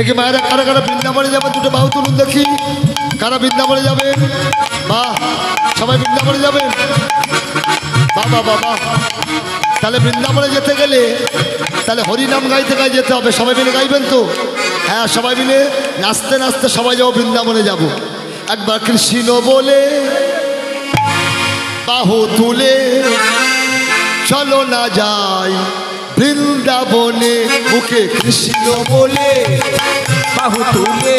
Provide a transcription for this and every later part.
দেখি মায়েরা কারা কারা বৃন্দাবনে যাবেন, দুটো বাহু তুলুন দেখি। কারা বৃন্দাবনে যাবেন? বাহ, সবাই বৃন্দাবনে যাবেন। বাবা বাবা, তাহলে বৃন্দাবনে যেতে গেলে তাহলে হরিনাম গাইতে গাই যেতে হবে। সবাই মিলে গাইবেন তো? হ্যাঁ, সবাই মিলে নাচতে নাচতে সবাই যাবো, বৃন্দাবনে যাব। একবার কৃষ্ণ বলে বাহু তুলে চলো না যাই বৃন্দাবনে। মুখে কৃষ্ণ বলে বাহু তুলে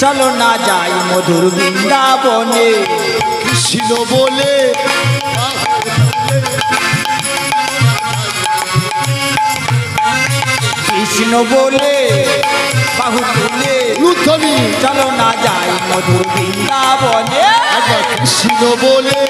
চলো না যাই মধুর বৃন্দাবনে। কৃষ্ণ বলে কৃষ্ণ বলে বাহু তুলে লুথনি চলো না যাই মধুর বৃন্দাবনে। একবার কৃষ্ণ বলে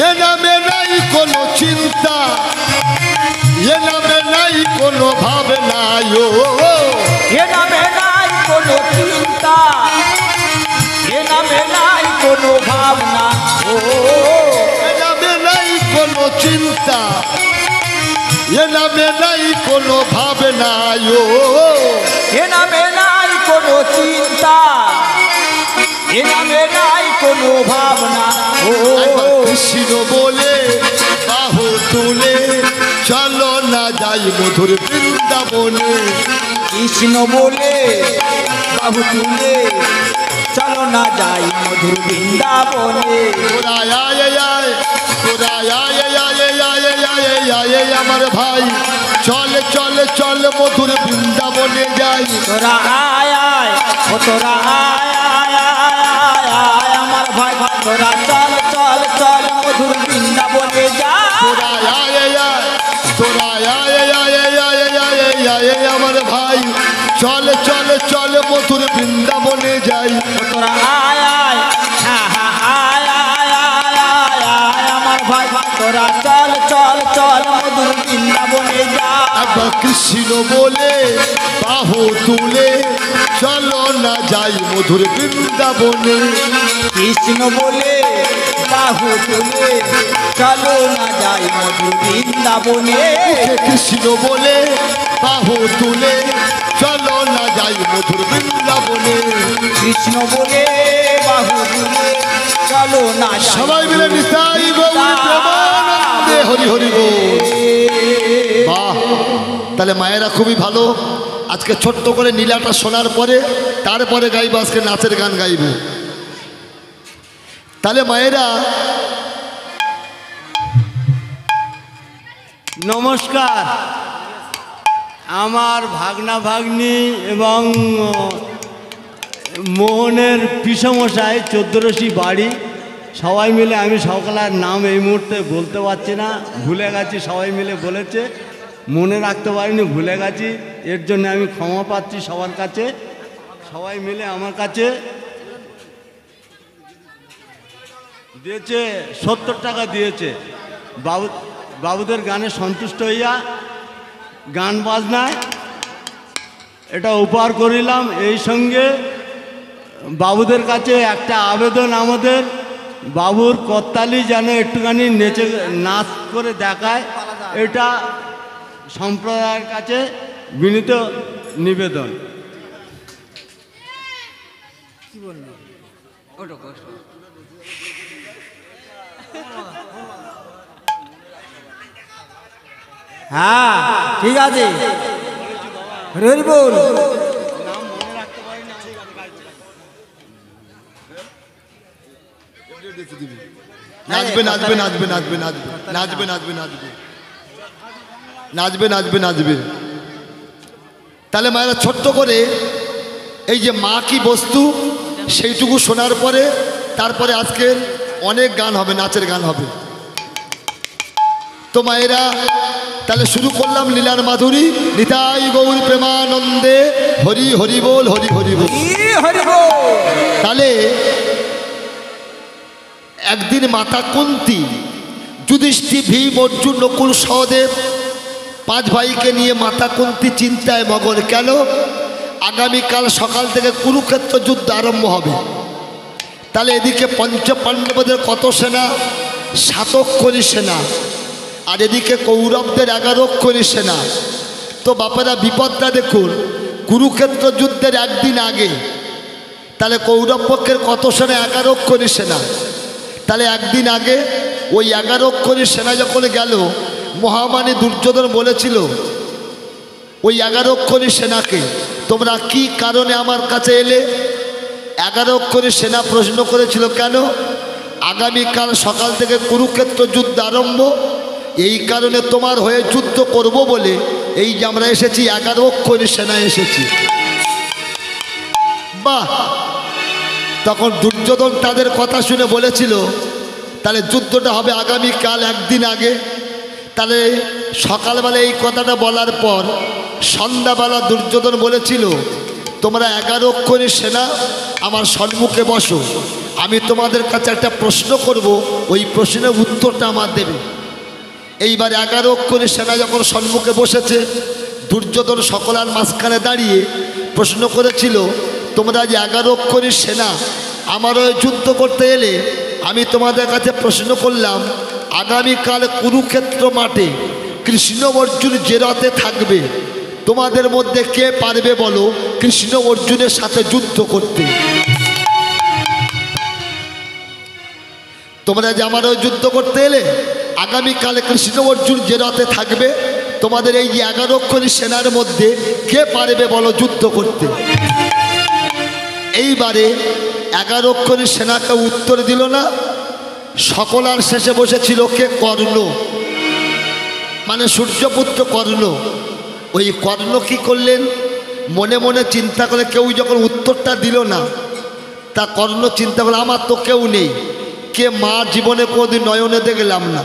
এ নামে নাই কোনো চিন্তা, এ নামে নাই কোনো ভাবনা। এ নামে নাই কোনো চিন্তা, এ নামে নাই কোনো ভাবনা। ও এ নামে নাই কোনো চিন্তা, এ নামে নাই কোনো ভাবনা। এ নামে নাই কোনো চিন্তা, এ নামে নাই কোনো ভাবনা। ও কৃষ্ণ বলে বাহু তুলে চলো না যাই মধুর বৃন্দাবনে। কৃষ্ণ বলে বাহু তুলে চলো না যাই মধুর বৃন্দাবনে। তোরা আয় আয়, তোরা আয় আয় আয় আয় আয় আমার ভাই, চল চল চল মধুর বৃন্দাবনে যাই। তোরা আয় আয়, ও তোরা আয় আয় আয় আয় আমার ভাই, তোরা চল চল চল মধুর বৃন্দাবনে যা। তোরা আয় আয়, তোরা আয় আয় আয় আয় আয় আমার ভাই, চল চল চল মধুর বৃন্দাবনে যাই। তোরা আয় আয়, হ্যাঁ হ্যাঁ আয় আয় আয় আয় আয় আমার ভাই, তোরা চল চল চল মধুর বৃন্দাবনে যা। একবার কৃষ্ণ বলে বাহু তুলে চলো না যাই মধুর বৃন্দাবনে। কৃষ্ণ বলে বাহু তুলে চলো না যাই মধুর বৃন্দাবনে। কৃষ্ণ বলে বাহু তুলে চলো না যাই মধুর বৃন্দাবনে। কৃষ্ণ বলে বাহু তুলে চলো না যাই। সবাই মিলে নিতাই গৌর প্রেমানন্দে হরি হরি বল। বাহ, তাহলে মায়েরা খুবই ভালো। আজকে ছোট্ট করে নীলাটা শোনার পরে তারপরে গাইব, আজকে নাচের গান গাইব। তাহলে মায়েরা নমস্কার। আমার ভাগনা ভাগ্নি এবং মোহনের পিসমশাই 14 বাড়ি, সবাই মিলে, আমি সকালের নাম এই মুহূর্তে বলতে পারছি না, ভুলে গেছি। সবাই মিলে বলেছে, মনে রাখতে পারিনি, ভুলে গেছি। এর জন্য আমি ক্ষমা পাচ্ছি সবার কাছে। সবাই মিলে আমার কাছে দিয়েছে 70 টাকা দিয়েছে। বাবুদের গানে সন্তুষ্ট হইয়া গান বাজনায় এটা উপহার করিলাম। এই সঙ্গে বাবুদের কাছে একটা আবেদন, আমাদের বাবুর করতালি যেন একটুখানি নেচে নাচ করে দেখায়, এটা সম্প্রদায়ের কাছে বিনীত নিবেদন। হ্যাঁ ঠিক আছে, হরি বল। নাচবে নাচবে নাচবে নাচবে নাচবে নাচবে নাচবে নাচবে নাচবে নাচবে নাচবে। তাহলে মায়েরা ছোট্ট করে এই যে মা কি বস্তু সেইটুকু শোনার পরে তারপরে আজকের অনেক গান হবে, নাচের গান হবে। তো মায়েরা তাহলে শুরু করলাম লীলার মাধুরী। নিতাই গৌর প্রেমানন্দে হরি হরি বল, হরি হরি বল, হরি বল। তাহলে একদিন মাতা কুন্তী, যুধিষ্ঠির, ভীম, অর্জুন, নকুল, সহদেব 5 ভাইকে নিয়ে মাতা কুন্তী চিন্তায় মগন। কেন? আগামীকাল সকাল থেকে কুরুক্ষেত্র যুদ্ধ আরম্ভ হবে। তাহলে এদিকে পঞ্চ পাণ্ডবদের কত সেনা? 7 অক্ষরী সেনা, আর এদিকে কৌরবদের 11 অক্ষরী সেনা। তো বাপেরা বিপদটা দেখুন, কুরুক্ষেত্র যুদ্ধের একদিন আগে তাহলে কৌরব পক্ষের কত সেনা? 11 অক্ষরী সেনা। তাহলে একদিন আগে ওই 11 অক্ষরী সেনা যখন গেল, মহামানী দুর্যোধন বলেছিল ওই 11 অক্ষরী সেনাকে, তোমরা কি কারণে আমার কাছে এলে? 11 অক্ষরী সেনা প্রশ্ন করেছিল, কেন? আগামীকাল সকাল থেকে কুরুক্ষেত্র যুদ্ধ আরম্ভ, এই কারণে তোমার হয়ে যুদ্ধ করব বলে এই যে আমরা এসেছি, 11 অক্ষরী সেনা এসেছি। বাহ! তখন দুর্যোধন তাদের কথা শুনে বলেছিল তাহলে যুদ্ধটা হবে আগামীকাল একদিন আগে। তাহলে সকালবেলা এই কথাটা বলার পর সন্ধ্যাবেলা দুর্যোধন বলেছিল, তোমরা 11 অক্ষরী সেনা আমার সম্মুখে বসো, আমি তোমাদের কাছে একটা প্রশ্ন করব, ওই প্রশ্নের উত্তরটা আমার দেবে। এইবার 11 অক্ষরী সেনা যখন সম্মুখে বসেছে, দুর্যোধন সকলার মাঝখানে দাঁড়িয়ে প্রশ্ন করেছিল, তোমরা যে 11 অক্ষরী সেনা আমার হয়ে যুদ্ধ করতে এলে, আমি তোমাদের কাছে প্রশ্ন করলাম, আগামীকাল কুরুক্ষেত্র মাঠে কৃষ্ণ অর্জুন যে রথে থাকবে, তোমাদের মধ্যে কে পারবে বলো কৃষ্ণ অর্জুনের সাথে যুদ্ধ করতে? তোমরা যে আমার হয়ে যুদ্ধ করতে এলে, আগামীকালে কৃষ্ণ অর্জুন যে রথে থাকবে, তোমাদের এই যে 11 অক্ষরী সেনার মধ্যে কে পারবে বলো যুদ্ধ করতে? এইবারে 11 অক্ষরী সেনাকে উত্তর দিল না। সকলার শেষে বসেছিল কে? কর্ণ, মানে সূর্যপুত্র কর্ণ। ওই কর্ণ কি করলেন? মনে মনে চিন্তা করে, কেউ যখন উত্তরটা দিল না, তা কর্ণ চিন্তা করে, আমার তো কেউ নেই, কে মা জীবনে কোনোদিন নয়নে দেখলাম না,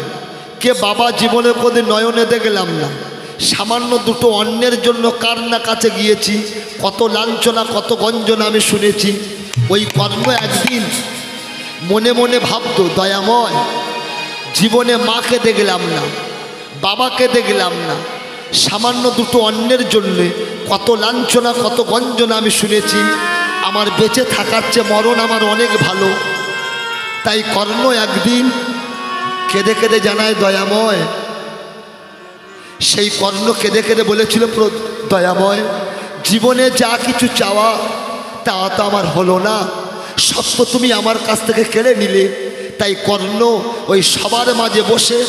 কে বাবা জীবনে কোনোদিন নয়নে দেখলাম না, সামান্য দুটো অন্যের জন্য কার না কাছে গিয়েছি, কত লাঞ্ছনা কত গঞ্জনা আমি শুনেছি। ওই কর্ণ একদিন মনে মনে ভাবতো, দয়াময়, জীবনে মাকে দেখলাম না, বাবাকে দেখলাম না, সামান্য দুটো অন্যের জন্যে কত লাঞ্ছনা কত গঞ্জনা আমি শুনেছি, আমার বেঁচে থাকার চেয়ে মরণ আমার অনেক ভালো। তাই কর্ণ একদিন কেঁদে কেঁদে জানায়, দয়াময়। সেই কর্ণ কেঁদে কেঁদে বলেছিল, দয়াময়, জীবনে যা কিছু চাওয়া তা তো আমার হলো না, সব তো তুমি আমার কাছ থেকে কেড়ে নিলে। তাই কর্ণ ওই সবার মাঝে বসে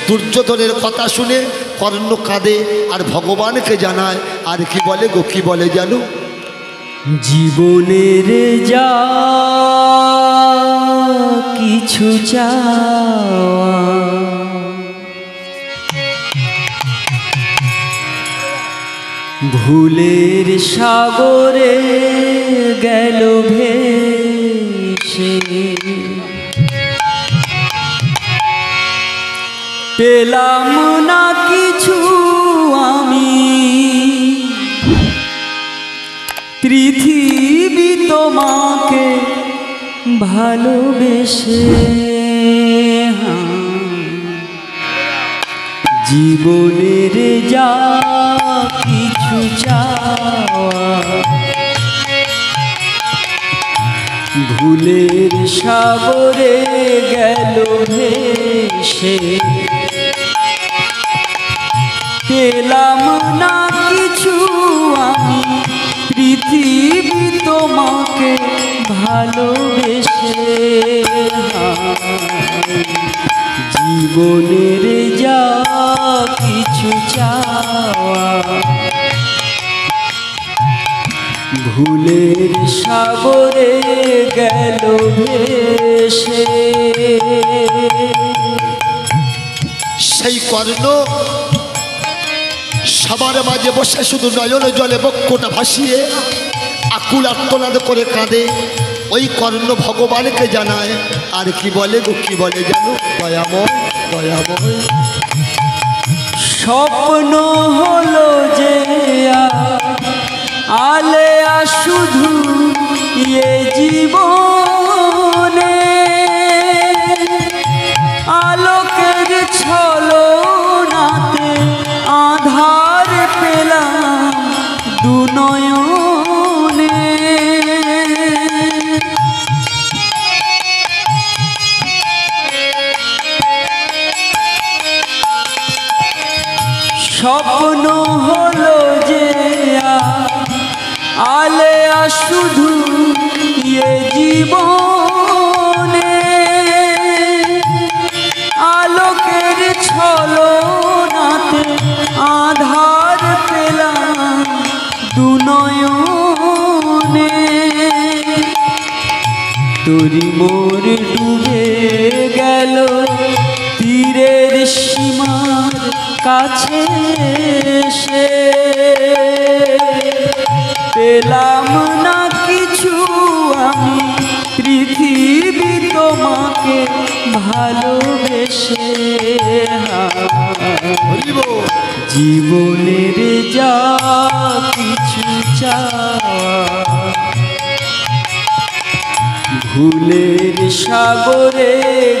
দুর্যোধনের কথা শুনে কর্ণ কাঁদে আর ভগবানকে জানায়। আর কি বলে গো, কি বলে জানো? জীবনের যা কিছু চাওয়া ভুলের সাগরে গেল ভেসে, পেলাম না কিছু আমি, পৃথিবী তোমাকে ভালোবেসে। জীবনের যা কিছু চাওয়া ভুলের সাগরে গেল ভেসে, পেলাম না কিছু আমি, পৃথিবী তোমাকে ভালোবেসে। জীবনের যা কিছু চাওয়া ভুলের সাগরে গেল ভেসে। সেই কর্ণ সবার মাঝে বসে শুধু নয়নে জলে বক্ষটা ভাসিয়ে আকুল আর্তনাদ করে কাঁদে। ওই কর্ণ ভগবানকে জানায়। আর কি বলে গো, কি বলে জানো? দয়াময়, দয়াময়, স্বপ্ন হলো যে আলেয়া শুধু এ জীবনে, আলোকের ছলনাতে আধার পেলাম দু নয়নে। আলেয়া শুধু এ জীবনে আলোকের ছলনাতে আধার পেলাম দুনয়নে তোরি মোর ডুবে গেল তীরের সীমার কাছে এসে পেলাম না কিছু আমি পৃথিবী তোমাকে ভালোবেসে জীবনের যা কিছু চাওয়া ভুলের সাগরে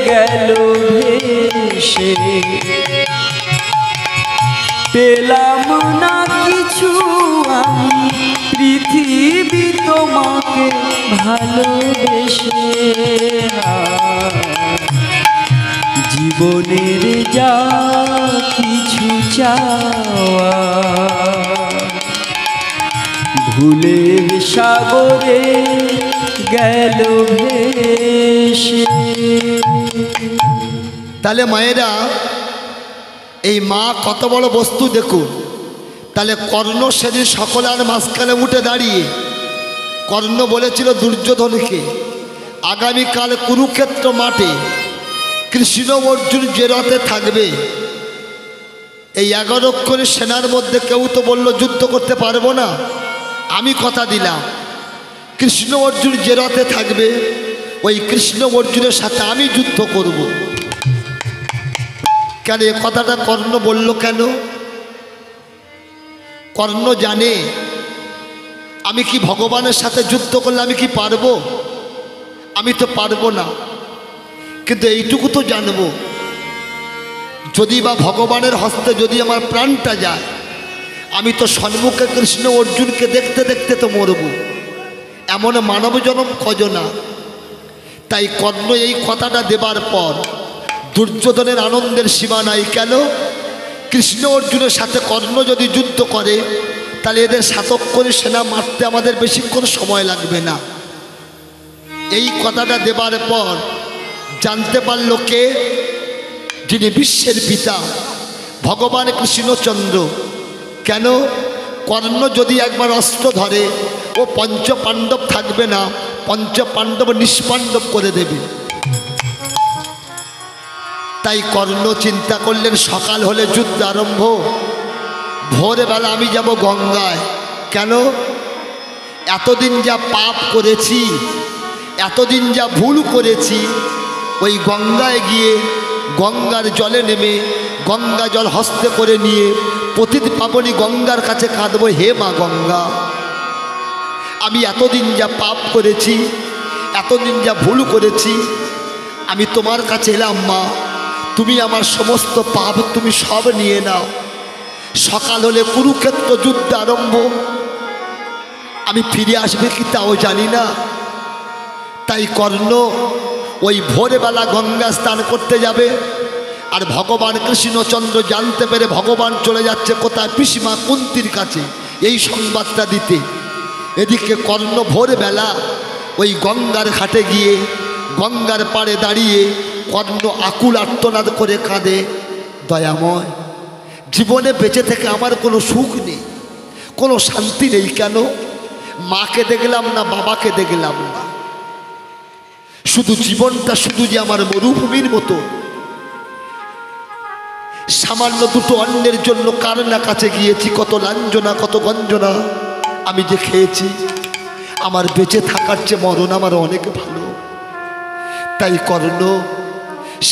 গেল ভেসে পেলাম না কিছু আমি পৃথিবী তোমাকে ভালোবেসে জীবনের যা কিছু চাওয়া ভুলের সাগরে গেল ভেসে। তাহলে মায়েরা এই মা কত বড় বস্তু দেখুন। তাহলে কর্ণ সেদিন সকলের মাঝখানে উঠে দাঁড়িয়ে কর্ণ বলেছিল দুর্যোধনকে আগামীকাল কুরুক্ষেত্র মাঠে কৃষ্ণ অর্জুন যে রথে থাকবে এই 11 অক্ষরের সেনার মধ্যে কেউ তো বলল যুদ্ধ করতে পারবো না, আমি কথা দিলাম কৃষ্ণ অর্জুন যে রথে থাকবে ওই কৃষ্ণ অর্জুনের সাথে আমি যুদ্ধ করব। কেন এ কথাটা কর্ণ বলল কেন? কর্ণ জানে আমি কি ভগবানের সাথে যুদ্ধ করলে আমি কি পারবো? আমি তো পারবো না, কিন্তু এইটুকু তো জানবো যদি বা ভগবানের হস্তে যদি আমার প্রাণটা যায় আমি তো সম্মুখে কৃষ্ণ অর্জুনকে দেখতে দেখতে তো মরব, এমন মানব জনম কজনা। তাই কর্ণ এই কথাটা দেবার পর দুর্যোধনের আনন্দের সীমা নাই। কেন? কৃষ্ণ অর্জুনের সাথে কর্ণ যদি যুদ্ধ করে তাহলে এদের 7 অক্ষরের সেনা মারতে আমাদের বেশিক্ষণ সময় লাগবে না। এই কথাটা দেবার পর জানতে পারল কে? যিনি বিশ্বের পিতা ভগবান কৃষ্ণচন্দ্র। কেন? কর্ণ যদি একবার অস্ত্র ধরে ও 5 পাণ্ডব থাকবে না, 5 পাণ্ডব নিষ্পাণ্ডব করে দেবে। তাই কর্ণ চিন্তা করলেন সকাল হলে যুদ্ধ আরম্ভ, ভোরবেলা আমি যাব গঙ্গায়। কেন? এতদিন যা পাপ করেছি, এতদিন যা ভুল করেছি, ওই গঙ্গায় গিয়ে গঙ্গার জলে নেমে গঙ্গা জল হস্তে করে নিয়ে পতিত পাবনী গঙ্গার কাছে কাঁদবো, হে মা গঙ্গা আমি এতদিন যা পাপ করেছি, এতদিন যা ভুল করেছি, আমি তোমার কাছে এলাম মা, তুমি আমার সমস্ত পাপ তুমি সব নিয়ে নাও। সকাল হলে কুরুক্ষেত্র যুদ্ধ আরম্ভ, আমি ফিরে আসবে কি তাও জানি না। তাই কর্ণ ওই ভোরবেলা গঙ্গা স্নান করতে যাবে। আর ভগবান কৃষ্ণচন্দ্র জানতে পেরে ভগবান চলে যাচ্ছে কোথায়? পিসিমা কুন্তির কাছে এই সংবাদটা দিতে। এদিকে কর্ণ ভোরবেলা ওই গঙ্গার ঘাটে গিয়ে গঙ্গার পাড়ে দাঁড়িয়ে কর্ণ আকুল আর্তনাদ করে কাঁদে, দয়াময় জীবনে বেঁচে থেকে আমার কোনো সুখ নেই, কোনো শান্তি নেই। কেন? মাকে দেখলাম না, বাবাকে দেখলাম না, শুধু জীবনটা শুধু যে আমার মরুভূমির মতো। সামান্য দুটো অন্যের জন্য কার না কাছে গিয়েছি, কত লাঞ্ছনা কত গঞ্জনা আমি যে খেয়েছি। আমার বেঁচে থাকার চেয়ে মরণ আমার অনেক ভালো। তাই কর্ণ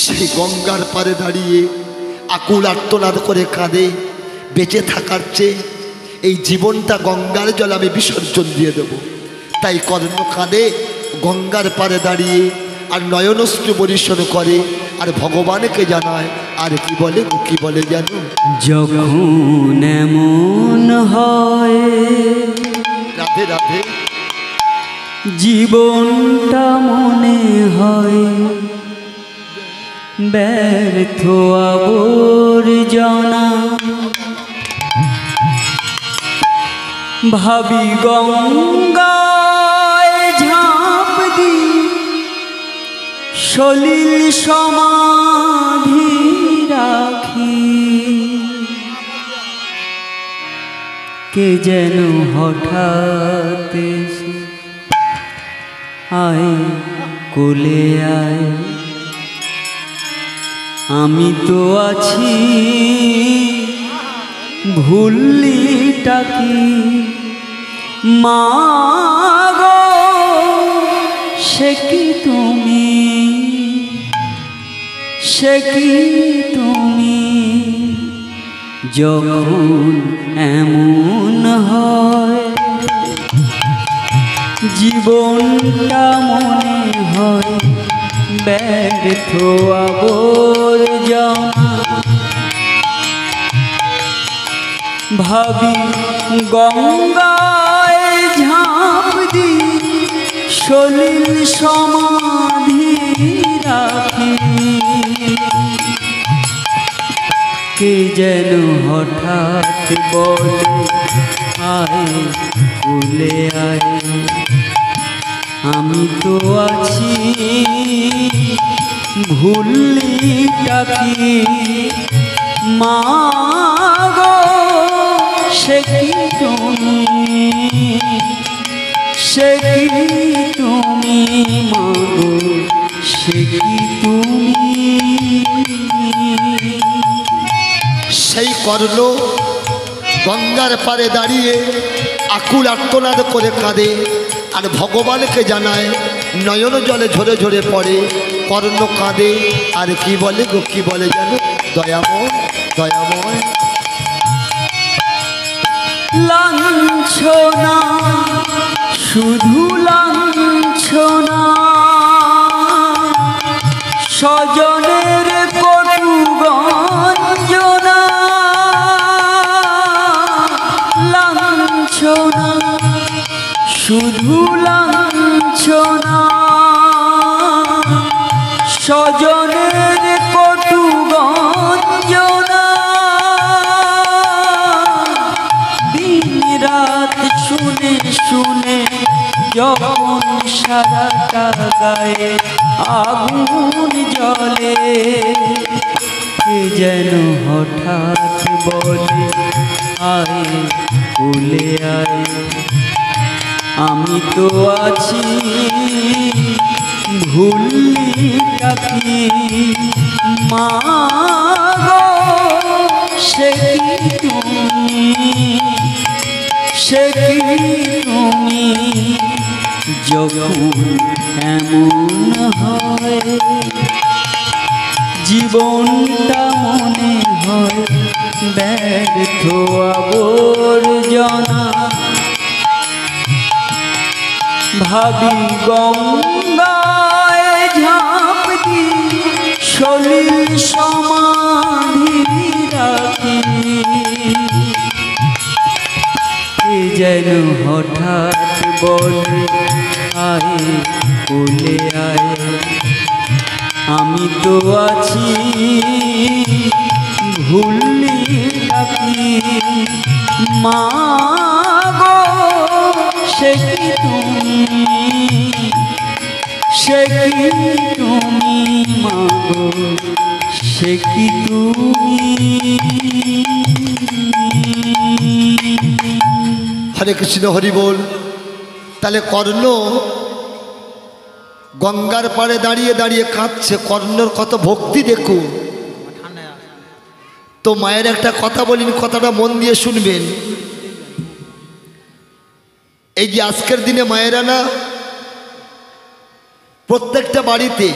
সেই গঙ্গার পাড়ে দাঁড়িয়ে আকুল আর্তনাদ করে কাঁদে, বেঁচে থাকার চেয়ে এই জীবনটা গঙ্গার জল আমি বিসর্জন দিয়ে দেব। তাই কর্ণ কাঁদে গঙ্গার পাড়ে দাঁড়িয়ে আর নয়নশ্রু বরিশন করে আর ভগবানকে জানায়। আর কি বলে, কি বলে জানো? যখন এমন হয় রাধে রাধে, জীবনটা মনে হয় ব্যর্থ আবর্জনা, ভাবি গঙ্গায় ঝাঁপ দি সলিল সমাধি রাখি, কে যেন হঠাৎ এসে আয় কোলে আয়, আমি তো আছি ভুললিটা কি মা গো, সে কি তুমি, সে কি তুমি, যখন এমন হয় জীবনটা মনে হয় ব্যর্থ আবর্জনা। ভাবি গঙ্গায় ঝাঁপ দি সলিল সমাধি রাখি, কে যেন হঠাৎ বলে আয় কোলে আয়, আমি তো আছি ভুললিটা কি মা গো, সে কি তুমি, সে কি তুমি মা গো, সে কি তুমি। সেই কর্ণ গঙ্গার পারে দাঁড়িয়ে আকুল আর্তনাদ করে কাঁদে আর ভগবানকে জানায়, নয়ন জলে ঝরে ঝরে পড়ে। কর্ণ কাঁদে আর কি বলে গো, কি বলে জানো, দয়াময় দয়াময়। লাঞ্ছনা শুধু লাঞ্ছনা, স্বজনের কটু গঞ্জনা, লাঞ্ছনা শুধু লাঞ্ছনা, স্বজনের কটু গঞ্জনা, দিন রাত শুনে শুনে যখন সারাটা গায়ে আগুন জ্বলে, কে যেন হঠাৎ বলে আয় কোলে আয়, আমি তো আছি ভুললিটা কি মা গো, সে কি তুমি, সে কি তুমি, যখন এমন হয় জীবনটা মনে হয় ব্যর্থ আবর্জনা। ভাবি গঙ্গায় ঝাঁপ দি সলিল সমাধি রাখি, কে যেন হঠাৎ বলে আয় কোলে আয়, আমি তো আছি ভুললিটা কি মা গো, সে কি তুমি, সে কি তুমি মা গো, সে কি তুমি। হরে কৃষ্ণ হরি বল। তাহলে কর্ণ গঙ্গার পাড়ে দাঁড়িয়ে দাঁড়িয়ে কাঁদছে, কর্ণর কত ভক্তি দেখুন। তো মায়ের একটা কথা বলিন, কথাটা মন দিয়ে শুনবেন। এই যে আজকের দিনে মায়েরা না প্রত্যেকটা বাড়িতে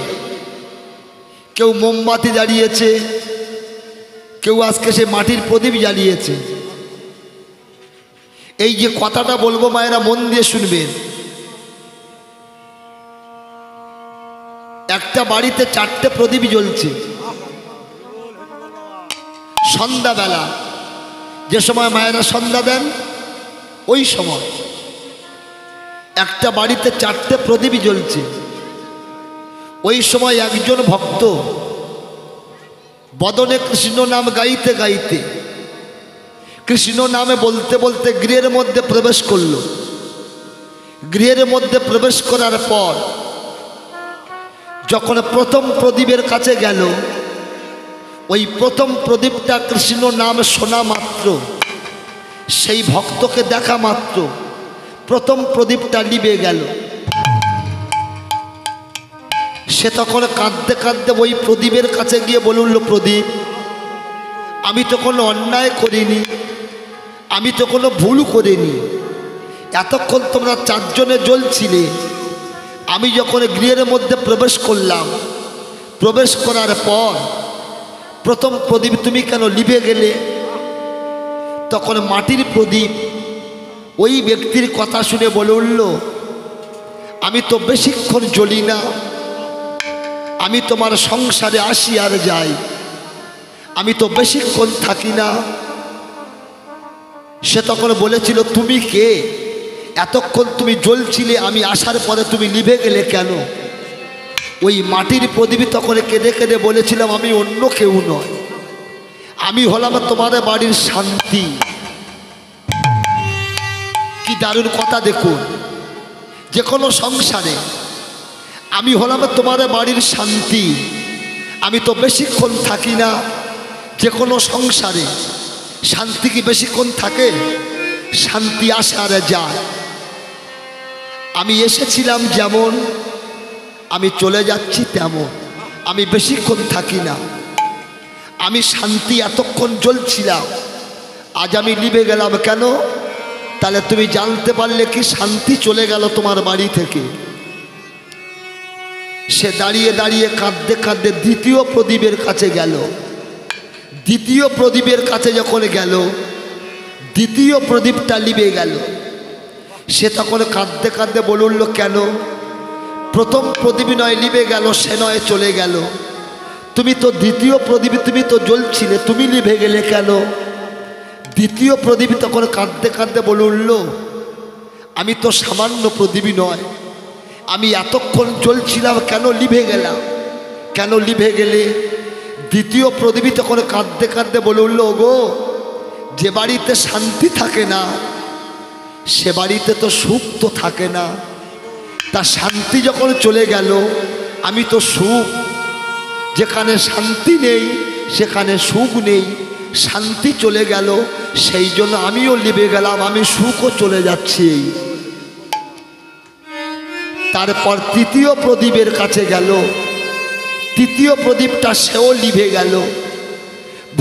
কেউ মোমবাতি জ্বালিয়েছে, কেউ আজকে সে মাটির প্রদীপ জ্বালিয়েছে। এই যে কথাটা বলবো মায়েরা মন দিয়ে শুনবেন। একটা বাড়িতে 4টে প্রদীপ জ্বলছে। সন্ধ্যাবেলা যে সময় মায়েরা সন্ধ্যা দেন, ওই সময় একটা বাড়িতে 4টে প্রদীপ জ্বলছে। ওই সময় একজন ভক্ত বদনে কৃষ্ণ নাম গাইতে গাইতে কৃষ্ণ নামে বলতে বলতে গৃহের মধ্যে প্রবেশ করলো। গৃহের মধ্যে প্রবেশ করার পর যখন প্রথম প্রদীপের কাছে গেল, ওই প্রথম প্রদীপটা কৃষ্ণ নাম শোনা মাত্র, সেই ভক্তকে দেখা মাত্র প্রথম প্রদীপটা নিভে গেল। সে তখন কাঁদতে কাঁদতে ওই প্রদীপের কাছে গিয়ে বলল, প্রদীপ, আমি তো কোনো অন্যায় করিনি, আমি তো কোনো ভুল করিনি। এতক্ষণ তোমরা চারজনে জ্বলছিলে, আমি যখন গৃহের মধ্যে প্রবেশ করলাম, প্রবেশ করার পর প্রথম প্রদীপ তুমি কেন নিভে গেলে? তখন মাটির প্রদীপ ওই ব্যক্তির কথা শুনে বলে উঠল, আমি তো বেশিক্ষণ জ্বলি না, আমি তোমার সংসারে আসি আর যাই, আমি তো বেশিক্ষণ থাকি না। সে তখন বলেছিল, তুমি কে? এতক্ষণ তুমি জ্বলছিলে, আমি আসার পরে তুমি নিভে গেলে কেন? ওই মাটির প্রদীপ তখন কেঁদে কেঁদে বলেছিলাম, আমি অন্য কেউ নয়, আমি হলাম তোমার বাড়ির শান্তি। কি দারুণ কথা দেখুন, যে কোনো সংসারে আমি হলাম তোমার বাড়ির শান্তি, আমি তো বেশিক্ষণ থাকি না। যে কোনো সংসারে শান্তি কি বেশিক্ষণ থাকে? শান্তি আসে আর যায়। আমি এসেছিলাম যেমন, আমি চলে যাচ্ছি তেমন, আমি বেশিক্ষণ থাকি না। আমি শান্তি এতক্ষণ জ্বলছিলাম, আজ আমি নিভে গেলাম কেন? তাহলে তুমি জানতে পারলে কি শান্তি চলে গেল তোমার বাড়ি থেকে। সে দাঁড়িয়ে দাঁড়িয়ে কাঁদতে কাঁদতে দ্বিতীয় প্রদীপের কাছে গেল। দ্বিতীয় প্রদীপের কাছে যখন গেল, দ্বিতীয় প্রদীপটা নিভে গেল। সে তখন কাঁদতে কাঁদতে বলে উঠল, কেন? প্রথম প্রদীপ নয় নিভে গেল, সে নয় চলে গেল, তুমি তো দ্বিতীয় প্রদীপ, তুমি তো জ্বলছিলে, তুমি নিভে গেলে কেন? দ্বিতীয় প্রদীপ তখন কাঁদতে কাঁদতে বলে উঠল, আমি তো সামান্য প্রদীপই নয়, আমি এতক্ষণ জ্বলছিলাম, কেন নিভে গেলাম? কেন নিভে গেলে? দ্বিতীয় প্রদীপ তখন কাঁদতে কাঁদতে বলে উঠল, গো, যে বাড়িতে শান্তি থাকে না সে বাড়িতে তো সুখ তো থাকে না। তা শান্তি যখন চলে গেল, আমি তো সুখ, যেখানে শান্তি নেই সেখানে সুখ নেই, শান্তি চলে গেল, সেই জন্য আমিও নিভে গেলাম, আমি সুখও চলে যাচ্ছি। তারপর তৃতীয় প্রদীপের কাছে গেল, তৃতীয় প্রদীপটা সেও নিভে গেল।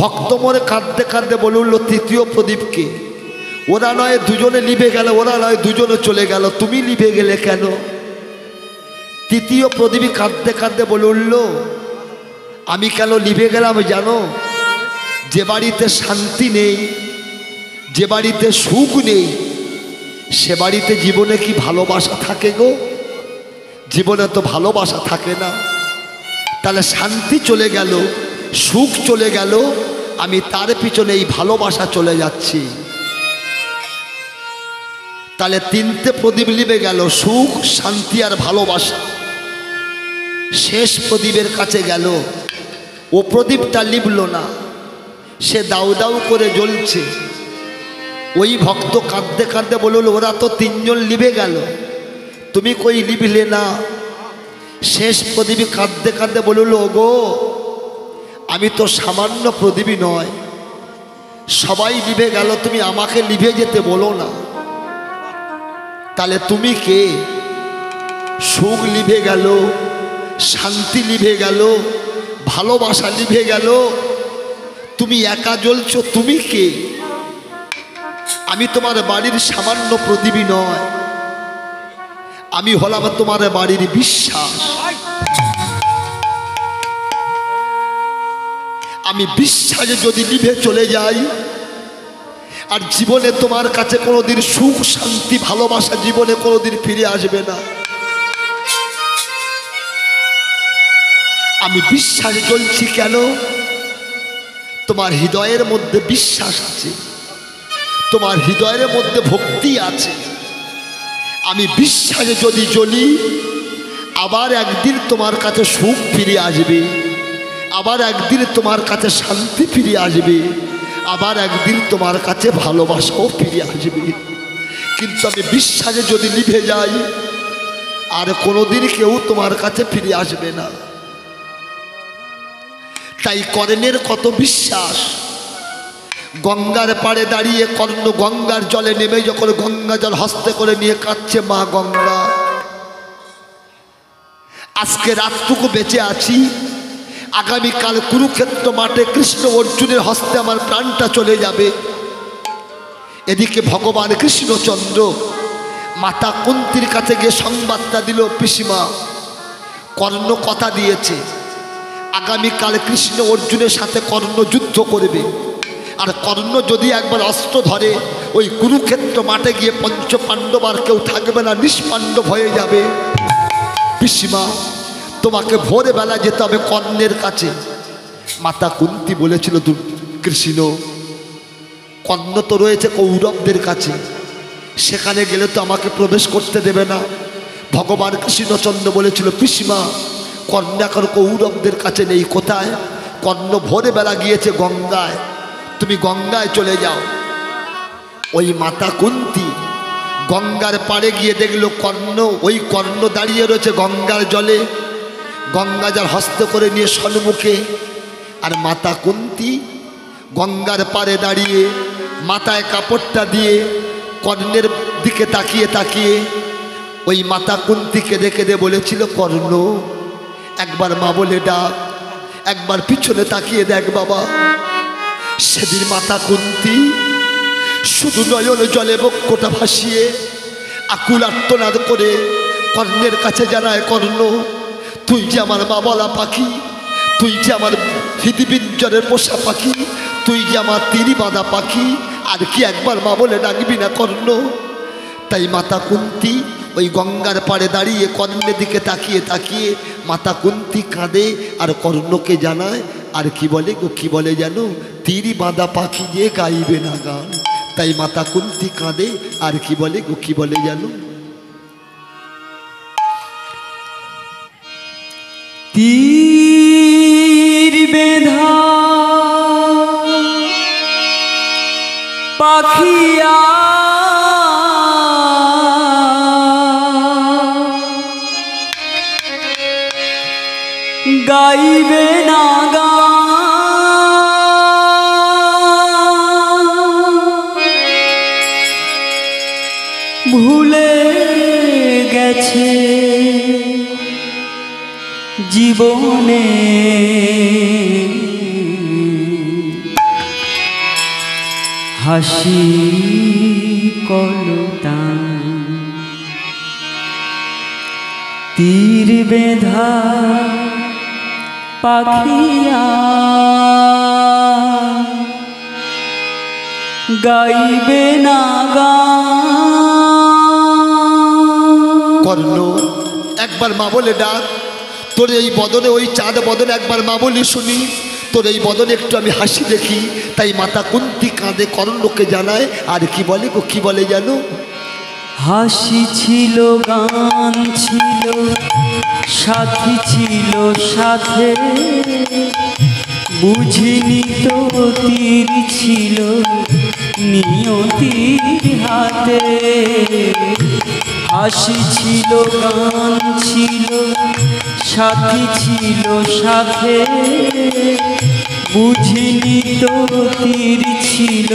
ভক্ত মনে কাঁদতে কাঁদতে বলে উঠল, তৃতীয় প্রদীপকে, ওরা নয় দুজনে নিভে গেল, ওরা নয় দুজনে চলে গেল, তুমি নিভে গেলে কেন? তৃতীয় প্রদীপ কাঁদতে কাঁদতে বলে উঠল, আমি কেন নিভে গেলাম জানো? যে বাড়িতে শান্তি নেই, যে বাড়িতে সুখ নেই, সে বাড়িতে জীবনে কি ভালোবাসা থাকে গো? জীবনে তো ভালোবাসা থাকে না। তাহলে শান্তি চলে গেল, সুখ চলে গেল, আমি তার পিছনে এই ভালোবাসা চলে যাচ্ছি। তাহলে তিনটে প্রদীপ নিভে গেল, সুখ, শান্তি আর ভালোবাসা। শেষ প্রদীপের কাছে গেল, ও প্রদীপটা নিভল না, সে দাউ দাউ করে জ্বলছে। ওই ভক্ত কাঁদতে কাঁদতে বলল, ওরা তো তিনজন নিভে গেল, তুমি কই নিভিলে না? শেষ প্রদীপ কাঁদতে কাঁদতে বলল, গো, আমি তো সামান্য প্রদীপই নয়, সবাই নিভে গেল, তুমি আমাকে নিভে যেতে বলো না। তাহলে তুমি কে? সুখ নিভে গেল, শান্তি নিভে গেল, ভালোবাসা নিভে গেল, তুমি একা জ্বলছো, তুমি কে? আমি তোমার বাড়ির সামান্য প্রদীপই নয়, আমি হলাম তোমার বাড়ির বিশ্বাস। আমি বিশ্বাসে যদি নিভে চলে যাই, আর জীবনে তোমার কাছে কোনোদিন সুখ, শান্তি, ভালোবাসা জীবনে কোনোদিন ফিরে আসবে না। আমি বিশ্বাসে চলছি কেন? তোমার হৃদয়ের মধ্যে বিশ্বাস আছে, তোমার হৃদয়ের মধ্যে ভক্তি আছে। আমি বিশ্বাসে যদি চলি, আবার একদিন তোমার কাছে সুখ ফিরে আসবে, আবার একদিন তোমার কাছে শান্তি ফিরে আসবে, আবার একদিন তোমার কাছে ভালোবাসাও ফিরে আসবে। কিন্তু আমি বিশ্বাসে যদি নিভে যাই আর কোনোদিন কেউ তোমার কাছে ফিরে আসবে না। তাই কর্ণের কত বিশ্বাস। গঙ্গার পাড়ে দাঁড়িয়ে কর্ণ গঙ্গার জলে নেমে যখন গঙ্গা জল হস্তে করে নিয়ে কাঁদছে, মা গঙ্গা আজকে রাতটুকু বেঁচে আছি, আগামীকাল কুরুক্ষেত্র মাঠে কৃষ্ণ অর্জুনের হস্তে আমার প্রাণটা চলে যাবে। এদিকে ভগবান কৃষ্ণচন্দ্র মাতা কুন্তির কাছে গিয়ে সংবাদটা দিল, পিসিমা কর্ণ কথা দিয়েছে আগামীকাল কৃষ্ণ অর্জুনের সাথে কর্ণ যুদ্ধ করবে, আর কর্ণ যদি একবার অস্ত্র ধরে ওই কুরুক্ষেত্র মাঠে গিয়ে পঞ্চ পাণ্ডব আর কেউ থাকবে না, নিষ্পাণ্ডব হয়ে যাবে। পিসিমা তোমাকে ভোরবেলা যেতে হবে কর্ণের কাছে। মাতা কুন্তি বলেছিল, কৃষ্ণ কর্ণ তো রয়েছে কৌরবদের কাছে, সেখানে গেলে তো আমাকে প্রবেশ করতে দেবে না। ভগবান কৃষ্ণচন্দ্র বলেছিল, পিসিমা কর্ণ এখন কৌরবদের কাছে নেই। কোথায়? কর্ণ ভোরবেলা গিয়েছে গঙ্গায়, তুমি গঙ্গায় চলে যাও। ওই মাতা কুন্তি গঙ্গার পাড়ে গিয়ে দেখলো কর্ণ, ওই কর্ণ দাঁড়িয়ে রয়েছে গঙ্গার জলে, গঙ্গা জল হস্ত করে নিয়ে সম্মুখে। আর মাতা কুন্তি গঙ্গার পাড়ে দাঁড়িয়ে মাথায় কাপড়টা দিয়ে কর্ণের দিকে তাকিয়ে তাকিয়ে ওই মাতা কুন্তিকে দেখে বলেছিল, কর্ণ একবার মা বলে ডাক, একবার পিছনে তাকিয়ে দেখ বাবা। সেদিন মাতা কুন্তি শুধু নয়ন জলে বক্ষটা ভাসিয়ে আকুল আর্তনাদ করে কর্ণের কাছে জানায়, কর্ণ তুই যে আমার মা বলা পাখি, তুই যে আমার হৃদপিঞ্জরের পোষা পাখি, তুই যে আমার তীরি বাঁধা পাখি, আর কি একবার মা বলে ডাকবি না কর্ণ? তাই মাতা কুন্তি ওই গঙ্গার পাড়ে দাঁড়িয়ে কর্ণের দিকে তাকিয়ে তাকিয়ে মাতা কুন্তি কাঁদে আর কর্ণকে জানায়। আর কি বলে গো, কি বলে জানো? তীরি বাঁধা পাখি যে গাইবে না গান। তাই মাতা কুন্তি কাঁদে আর কি বলে গো, কি বলে জানো? তীর বেঁধা পাখিয়া গাইবে না গান, ভুলে গেছে জীবনে হাসি কলতান। তীর বেঁধা পাখিয়া গাইবে না গান। কর্ণ একবার মা বলে ডাক, তোর এই বদনে, ওই চাঁদ বদনে একবার মা বলি শুনি, তোর এই বদনে একটু আমি হাসি দেখি। তাই মাতা কুন্তি কাঁদে, কর্ণকে জানায়। আর কি বলে গো, কি বলে জানো? হাসি ছিল, গান ছিল, সাথী ছিল সাথে, বুঝিনি তো তীর ছিল নিয়তির হাতে। হাসি ছিল, গান ছিল, সাথী ছিল সাথে, বুঝিনি তো তীর ছিল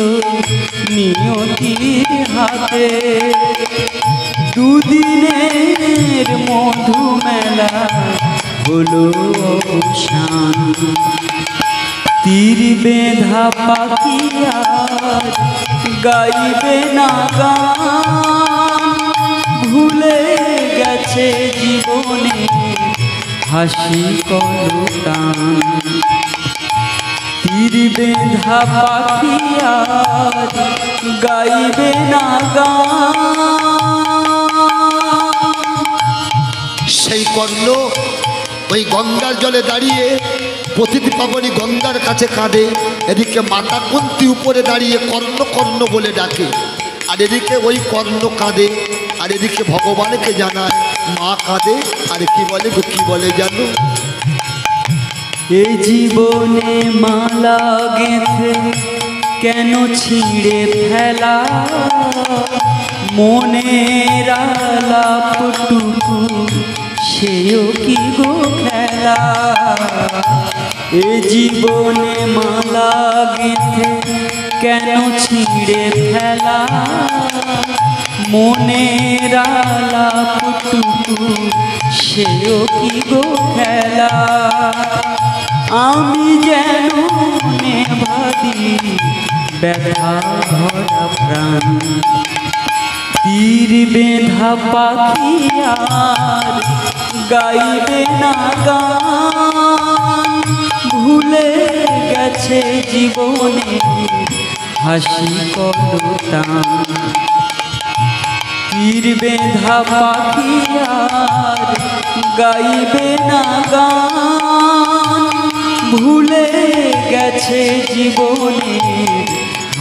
নিয়তির হাতে। দুদিনের মধু মেলা হলো অবসান, তীর বেঁধা পাখিয়া গাইবে না গান, ভুলে গেছে জীবনে হাসি কলতান। তীর বেঁধা পাখিয়া গাইবে না গান। সেই কর্ণ ওই গঙ্গার জলে দাঁড়িয়ে প্রতিটি পাবনী গঙ্গার কাছে কাঁদে। এদিকে মাতা কুন্তি উপরে দাঁড়িয়ে কর্ণ কর্ণ বলে ডাকে, আর এদিকে ওই কর্ণ কাঁদে, আর এদিকে ভগবানকে জানায়, মা কাঁদে। আর কি বলে গো, কি বলে জানো? এই জীবনে মালা গেঁথে কেন ছিঁড়ে ফেলা মনের আলাপটুকু সেও কি গো খেলা এ জীবনে মালা গেঁথে কেন ছিঁড়ে ফেলা মনের আলাপটুকু সেও কি গো খেলা আমি যেন নেভাদি ব্যথা ভরা প্রাণ তীর বেঁধা পাখি আর গাইবে না গান ভুলে গেছে জীবনে হাসি কলতান তীর বেঁধা পাখি আর গাইবে না গান ভুলে গেছে জীবনে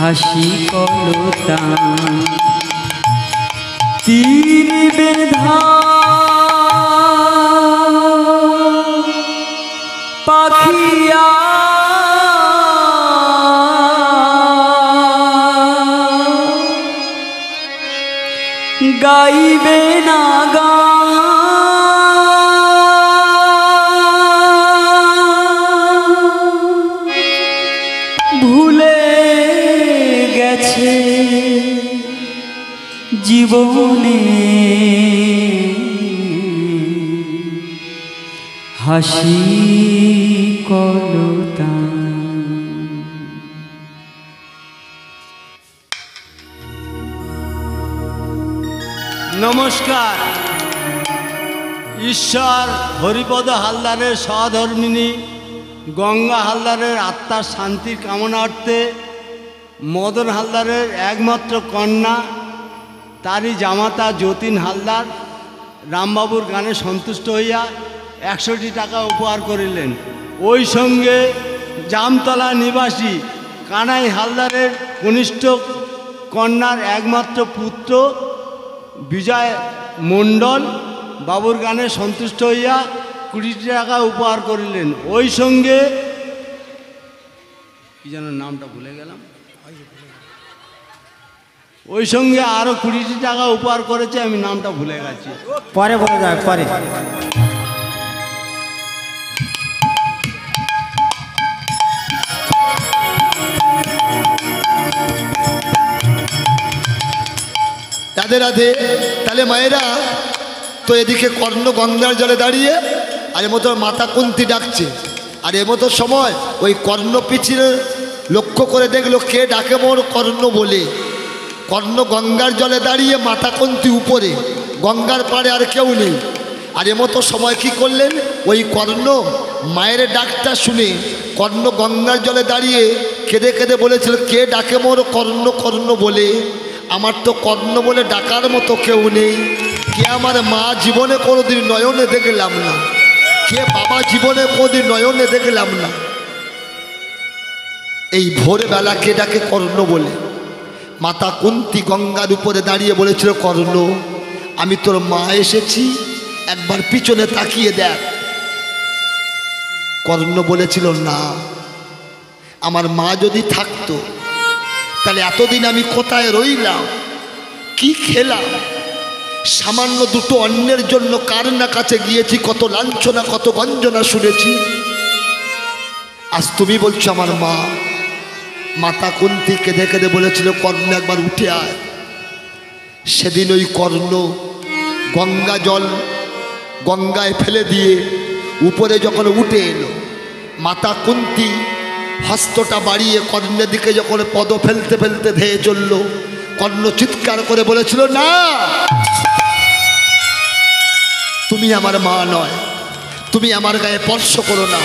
হাসি কলতান তীর বেঁধা পাখিয়া গাইবে না গান ভুলে গেছে জীবনে হাসি কলতান নমস্কার। ঈশ্বর হরিপদ হালদারের সহধর্মিণী গঙ্গা হালদারের আত্মার শান্তির কামনার্থে মদন হালদারের একমাত্র কন্যা তারই জামাতা যতীন হালদার রামবাবুর গানে সন্তুষ্ট হইয়া 100টি টাকা উপহার করিলেন। ওই সঙ্গে জামতলা নিবাসী কানাই হালদারের কনিষ্ঠ কন্যার একমাত্র পুত্র বিজয় মণ্ডল বাবুর গানে সন্তুষ্ট হইয়া 20টি টাকা উপহার করিলেন। ওই সঙ্গে কি যেন নামটা ভুলে গেলাম, ওই সঙ্গে আরও 20টি টাকা উপহার করেছে, আমি নামটা ভুলে গেছি, পরে বলে যাক পরে। রাধে রাধে। তাহলে মায়েরা তো এদিকে কর্ণ গঙ্গার জলে দাঁড়িয়ে আর এর মতো মাতা কুন্তি ডাকছে, আর এর মতো সময় ওই কর্ণ পিছিয়ে লক্ষ্য করে দেখলো কে ডাকে মোর কর্ণ বলে। কর্ণ গঙ্গার জলে দাঁড়িয়ে, মাতা কুন্তি উপরে, গঙ্গার পাড়ে আর কেউ নেই। আর এর মতো সময় কি করলেন, ওই কর্ণ মায়ের ডাকটা শুনে কর্ণ গঙ্গার জলে দাঁড়িয়ে কেঁদে কেঁদে বলেছিল কে ডাকে মোর কর্ণ কর্ণ বলে। আমার তো কর্ণ বলে ডাকার মতো কেউ নেই। কে আমার মা জীবনে কোনোদিন নয়নে দেখলাম না, কে বাবা জীবনে কোনোদিন নয়নে দেখলাম না। এই ভোরবেলা কে ডাকে কর্ণ বলে। মাতা কুন্তি গঙ্গার উপরে দাঁড়িয়ে বলেছিল কর্ণ আমি তোর মা এসেছি, একবার পিছনে তাকিয়ে দেখ। কর্ণ বলেছিল না, আমার মা যদি থাকতো তাহলে এতদিন আমি কোথায় রইলাম, কি খেলাম, সামান্য দুটো অন্যের জন্য কার না কাছে গিয়েছি, কত লাঞ্ছনা কত গঞ্জনা শুনেছি। আজ তুমি বলছো আমার মা। মাতা কুন্তি কেঁদে কেঁদে বলেছিল কর্ণ একবার উঠে আয়। সেদিন ওই কর্ণ গঙ্গা জল গঙ্গায় ফেলে দিয়ে উপরে যখন উঠে এলো, মাতা কুন্তি হস্তটা বাড়িয়ে কর্ণের দিকে যখন পদ ফেলতে ফেলতে ধেয়ে চলল, কর্ণ চিৎকার করে বলেছিল না, তুমি আমার মা নয়, তুমি আমার গায়ে স্পর্শ করো না।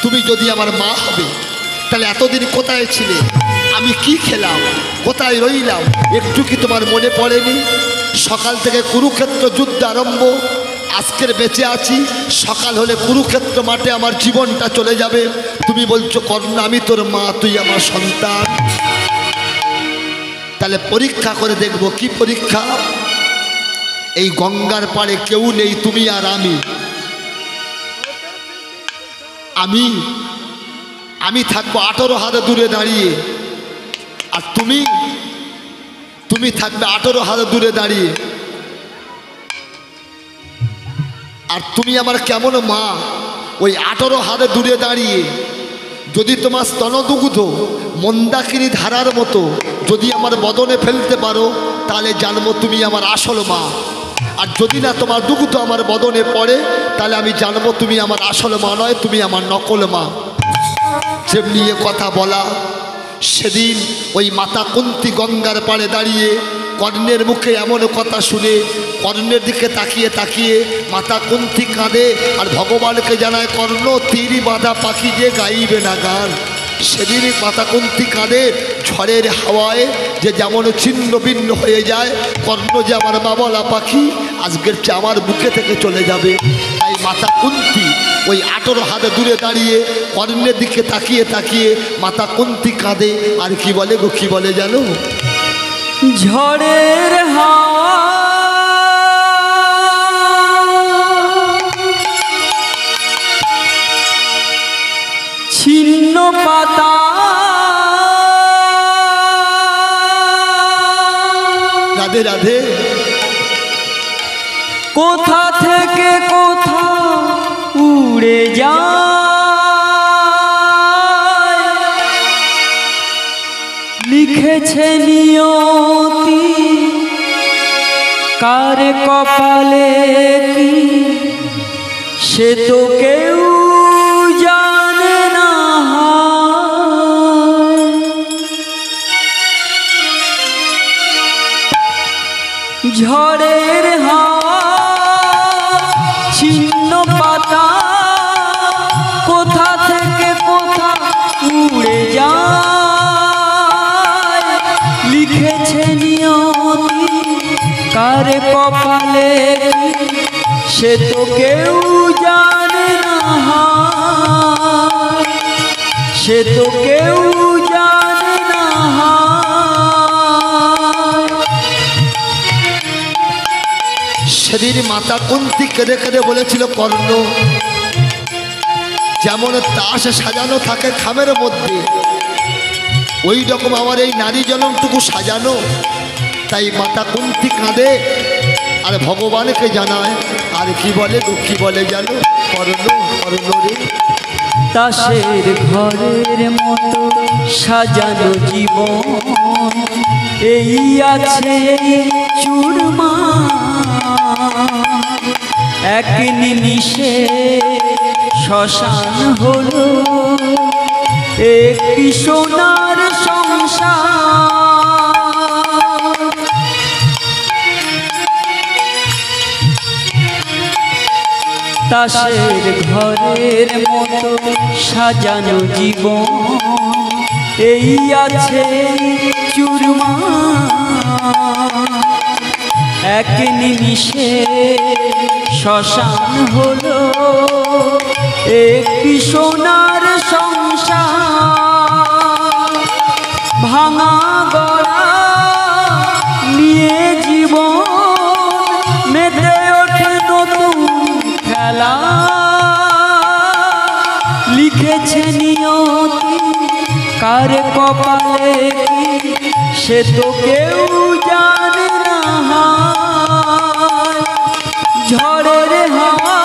তুমি যদি আমার মা হবে তাহলে এতদিন কোথায় ছিলে, আমি কি খেলাম, কোথায় রইলাম, একটু কি তোমার মনে পড়েনি? সকাল থেকে কুরুক্ষেত্র যুদ্ধ আরম্ভ, আজকের বেঁচে আছি, সকাল হলে কুরুক্ষেত্র মাঠে আমার জীবনটা চলে যাবে। তুমি বলছো কর্ণ আমি তোর মা, তুই আমার সন্তান। তাহলে পরীক্ষা করে দেখব। কি পরীক্ষা? এই গঙ্গার পাড়ে কেউ নেই, তুমি আর আমি থাকবো 18 হাত দূরে দাঁড়িয়ে। আর তুমি থাকবে 18 হাত দূরে দাঁড়িয়ে। আর তুমি আমার কেমন মা, ওই 18 হাত দূরে দাঁড়িয়ে যদি তোমার স্তনদুগ্ধ মন্দাকিনী ধারার মতো যদি আমার বদনে ফেলতে পারো, তাহলে জানবো তুমি আমার আসল মা। আর যদি না তোমার দুগ্ধ আমার বদনে পড়ে, তাহলে আমি জানবো তুমি আমার আসল মা নয়, তুমি আমার নকল মা। যেমনি এ কথা বলা, সেদিন ওই মাতা কুন্তী গঙ্গার পাড়ে দাঁড়িয়ে কর্ণের মুখে এমন কথা শুনে কর্ণের দিকে তাকিয়ে তাকিয়ে মাতা কুন্তী কাঁদে আর ভগবানকে জানায়, কর্ণ তীর বাঁধা পাখি যে গাইবে না গান। সেদিন মাতা কুন্তী কাঁদে ঝড়ের হাওয়ায় যে যেমন ছিন্ন ভিন্ন হয়ে যায়, কর্ণ যে আমার বাবলা পাখি আজকের চেয়ে আমার বুকে থেকে চলে যাবে। তাই মাতা কুন্তী ওই 18 হাত দূরে দাঁড়িয়ে কর্ণের দিকে তাকিয়ে তাকিয়ে মাতা কুন্তী কাঁদে আর কি বলে গো, কি বলে জানো? ঝড়ের হাওয়া ছিন্ন পাতা রাধে রাধে। কোথা থেকে কোথা উড়ে যায়, লিখেছে নিয়তি কার কপালে কি সে তো কেউ জানে না। ঝড়ের হাওয়া ছিন্ন পাতা কোথা থেকে কোথা উড়ে যায়, লিখেছে নিয়তি কার কপালে সে তো কেউ জানে না, সে তো কেউ জানে না। সেদিন মাতা কুন্তী কেঁদে কেঁদে বলেছিল, কর্ণ যেমন তাস সাজানো থাকে খামের মধ্যে, ওই রকম আমার এই নারী জনমটুকু সাজানো। তাই মাতা কুন্তী কাঁদে আর ভগবানকে জানায় আর কি বলে গো, কি বলে জানো? কর্ণ কর্ণ রে, তাসের ঘরের মতো সাজানো জীবন এই আছে চুরমা, এক নিমিষে শ্মশান হলো একটি সোনার সংসার। তাসের ঘরের মতো সাজানো জীবন এই আছে চুরমা, এক নিমিষে শ্মশান হলো একটি সোনার সংসার। ভাঙা গড়া নিয়ে জীবন মেতে ওঠে নতুন খেলা, লিখেছে নিয়তি কার কপালে সে তো কেউ জানে না। ঝড়ের হাওয়া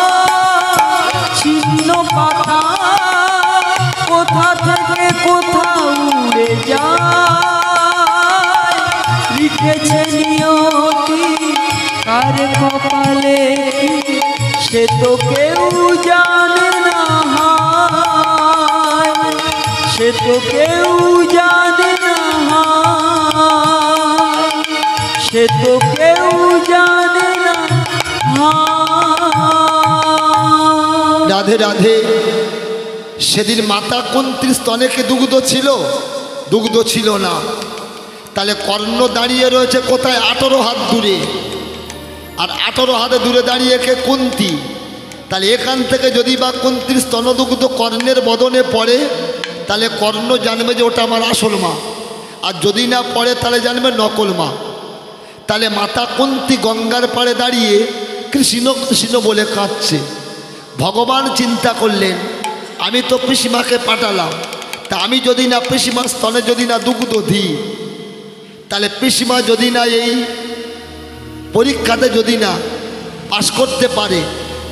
ছিন্ন পাতা কোথা থেকে কোথা উড়ে যায়, লিখেছে নিয়তি কার কপালে সে তো কেউ জানে না, সে তো কেউ জানে না, সে তো কেউ জানে না। রাধে রাধে। সেদিন মাতা কুন্তীর স্তনে কি দুগ্ধ ছিল? দুগ্ধ ছিল না। তাহলে কর্ণ দাঁড়িয়ে রয়েছে কোথায়? 18 হাত দূরে। আর 18 হাতে দূরে দাঁড়িয়ে কে? কুন্তী। তাহলে এখান থেকে যদি বা কুন্তীর স্তনদুগ্ধ কর্ণের বদনে পড়ে, তাহলে কর্ণ জানবে যে ওটা আমার আসল মা। আর যদি না পড়ে তাহলে জানবে নকল মা। তাহলে মাতা কুন্তী গঙ্গার পাড়ে দাঁড়িয়ে কৃষ্ণ কৃষ্ণ বলে কাঁদছে। ভগবান চিন্তা করলেন, আমি তো পিসিমাকে পাঠালাম, তা আমি যদি না পিসিমার স্তনে যদি না দুগ্ধ দিই, তাহলে পিসিমা যদি না এই পরীক্ষাতে যদি না পাশ করতে পারে,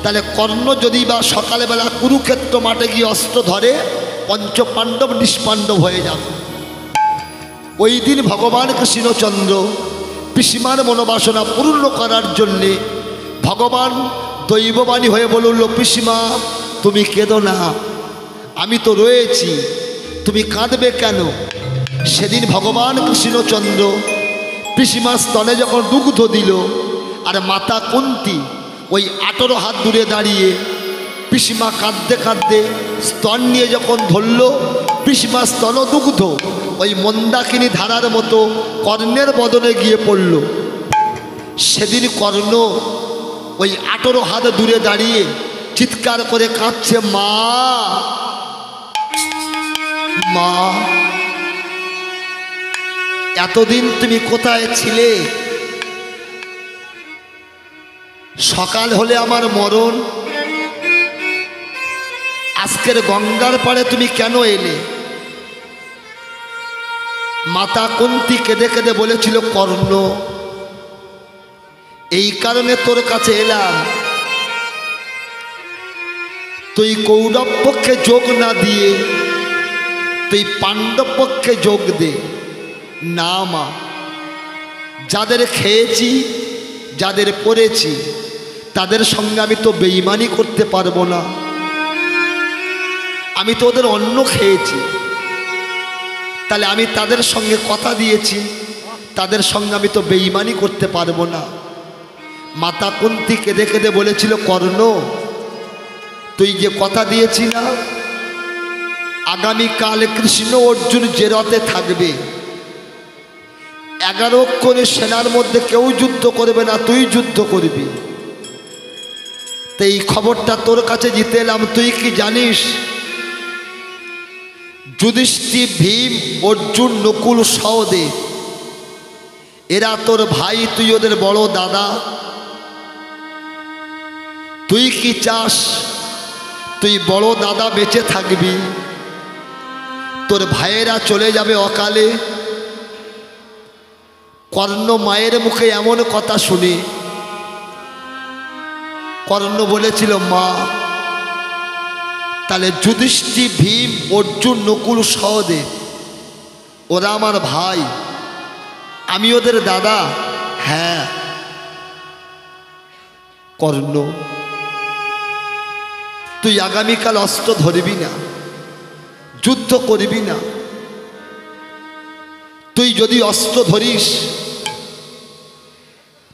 তাহলে কর্ণ যদি বা সকালবেলা কুরুক্ষেত্র মাঠে গিয়ে অস্ত্র ধরে, পঞ্চপাণ্ডব নিষ্পাণ্ডব হয়ে যাবে। ওই দিন ভগবান কৃষ্ণচন্দ্র পিসিমার মনোবাসনা পূর্ণ করার জন্যে ভগবান দৈববাণী হয়ে বলল, পিসিমা তুমি কেঁদো না, আমি তো রয়েছি, তুমি কাঁদবে কেন? সেদিন ভগবান কৃষ্ণচন্দ্র পিসিমার স্তনে যখন দুগ্ধ দিল, আর মাতা কুন্তী ওই 18 হাত দূরে দাঁড়িয়ে পিসিমা কাঁদতে কাঁদতে স্তন নিয়ে যখন ধরল, পিসিমা স্তন দুগ্ধ ওই মন্দাকিনী ধারার মতো কর্ণের বদনে গিয়ে পড়ল। সেদিন কর্ণ ওই 18 হাত দূরে দাঁড়িয়ে চিৎকার করে কাঁদছে, মা মা, এতদিন তুমি কোথায় ছিলে? সকাল হলে আমার মরণ, আজকের গঙ্গার পাড়ে তুমি কেন এলে? মাতা কুন্তী কেঁদে কেঁদে বলেছিল, কর্ণ এই কারণে তোর কাছে এলাম, তুই কৌরব পক্ষে যোগ না দিয়ে তুই পাণ্ডব পক্ষে যোগ দে। না মা, যাদের খেয়েছি যাদের পড়েছি তাদের সঙ্গে আমি তো বেঈমানি করতে পারবো না। আমি তো ওদের অন্ন খেয়েছি, তাহলে আমি তাদের সঙ্গে কথা দিয়েছি, তাদের সঙ্গে আমি তো বেঈমানি করতে পারবো না। মাতা কুন্তী কেঁদে কেঁদে বলেছিল, কর্ণ তুই যে কথা দিয়েছি না, আগামীকাল কৃষ্ণ অর্জুন যে রথে থাকবে, 11 অক্ষরের সেনার মধ্যে কেউ যুদ্ধ করবে না, তুই যুদ্ধ করবি। তো এই খবরটা তোর কাছে জিতে এলাম। তুই কি জানিস যুধিষ্ঠির, ভীম, অর্জুন, নকুল, সহদেব এরা তোর ভাই, তুই ওদের বড় দাদা। তুই কি চাস তুই বড় দাদা বেঁচে থাকবি, তোর ভাইয়েরা চলে যাবে অকালে? কর্ণ মায়ের মুখে এমন কথা শুনে কর্ণ বলেছিল, মা তাহলে যুধিষ্ঠির, ভীম, অর্জুন, নকুল, সহদেব ওরা আমার ভাই, আমি ওদের দাদা। হ্যাঁ কর্ণ, তুই আগামীকাল অস্ত্র ধরবি না, যুদ্ধ করবি না। তুই যদি অস্ত্র ধরিস,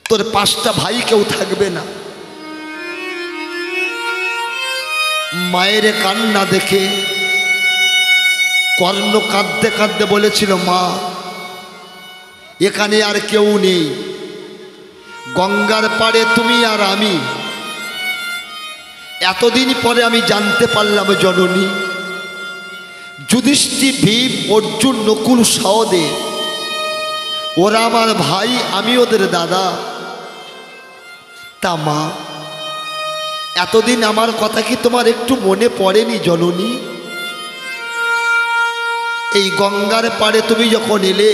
তোর 5টা ভাই কেউ থাকবে না। মায়ের কান্না দেখে কর্ণ কাঁদতে কাঁদতে বলেছিল, মা এখানে আর কেউ নেই, গঙ্গার পাড়ে তুমি আর আমি। এতদিন পরে আমি জানতে পারলাম জননী, যুধিষ্ঠির, ভীম, অর্জুন, নকুল, সহদেব ওরা আমার ভাই, আমি ওদের দাদা। তা মা, এতদিন আমার কথা কি তোমার একটু মনে পড়েনি জননী? এই গঙ্গার পাড়ে তুমি যখন এলে,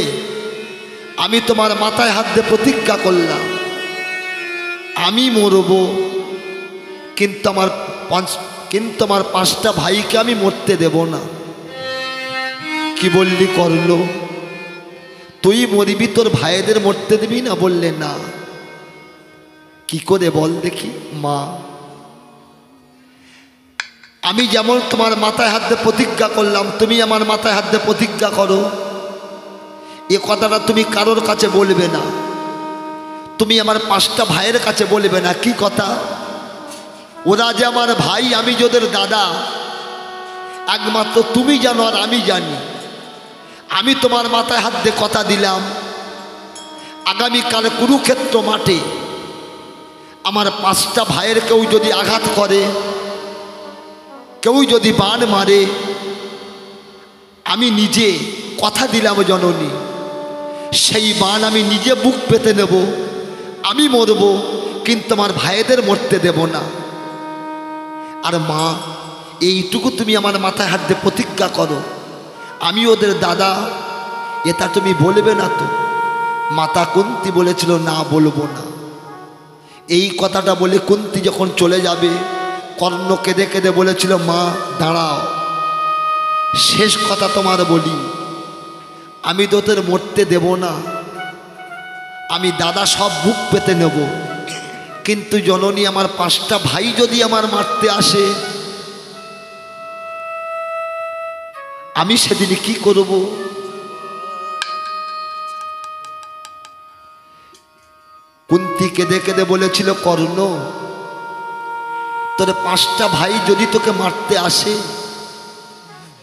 আমি তোমার মাথায় হাত দিয়ে প্রতিজ্ঞা করলাম, আমি মরব, কিন্তু আমার 5টা ভাইকে আমি মরতে দেব না। কি বললি কর্ণ? তুই মরবি, তোর ভাইদের মরতে দিবি না? বললে না। কি করে বল দেখি? মা আমি যেমন তোমার মাথায় হাত দিয়ে প্রতিজ্ঞা করলাম, তুমি আমার মাথায় হাত দিয়ে প্রতিজ্ঞা করো, এ কথাটা তুমি কারোর কাছে বলবে না, তুমি আমার 5টা ভাইয়ের কাছে বলবে না। কি কথা? ওরা যে আমার ভাই, আমি যে ওদের দাদা, একমাত্র তুমি জানো আর আমি জানি। আমি তোমার মাথায় হাত দিয়ে কথা দিলাম, আগামীকাল কুরুক্ষেত্র মাঠে আমার 5টা ভাইয়ের কেউ যদি আঘাত করে, কেউ যদি বাণ মারে, আমি নিজে কথা দিলাম জননী, সেই বাণ আমি নিজে বুক পেতে নেব, আমি মরব, কিন্তু আমার ভাইদের মরতে দেব না। আর মা এইটুকু তুমি আমার মাথায় হাত দিয়ে প্রতিজ্ঞা করো, আমি ওদের দাদা, এটা তুমি বলবে না তো? মাতা কুন্তী বলেছিল না, বলবো না। এই কথাটা বলে কুন্তী যখন চলে যাবে, কর্ণ কেঁদে কেঁদে বলেছিল মা দাঁড়াও, শেষ কথা তোমার বলি, আমি তোদের মরতে দেব না, আমি দাদা সব বুক পেতে নেব, কিন্তু জননী আমার 5টা ভাই যদি আমার মারতে আসে, আমি সেদিন কি করব? কুন্তী কেঁদে কেঁদে বলেছিল কর্ণ, তোর 5টা ভাই যদি তোকে মারতে আসে,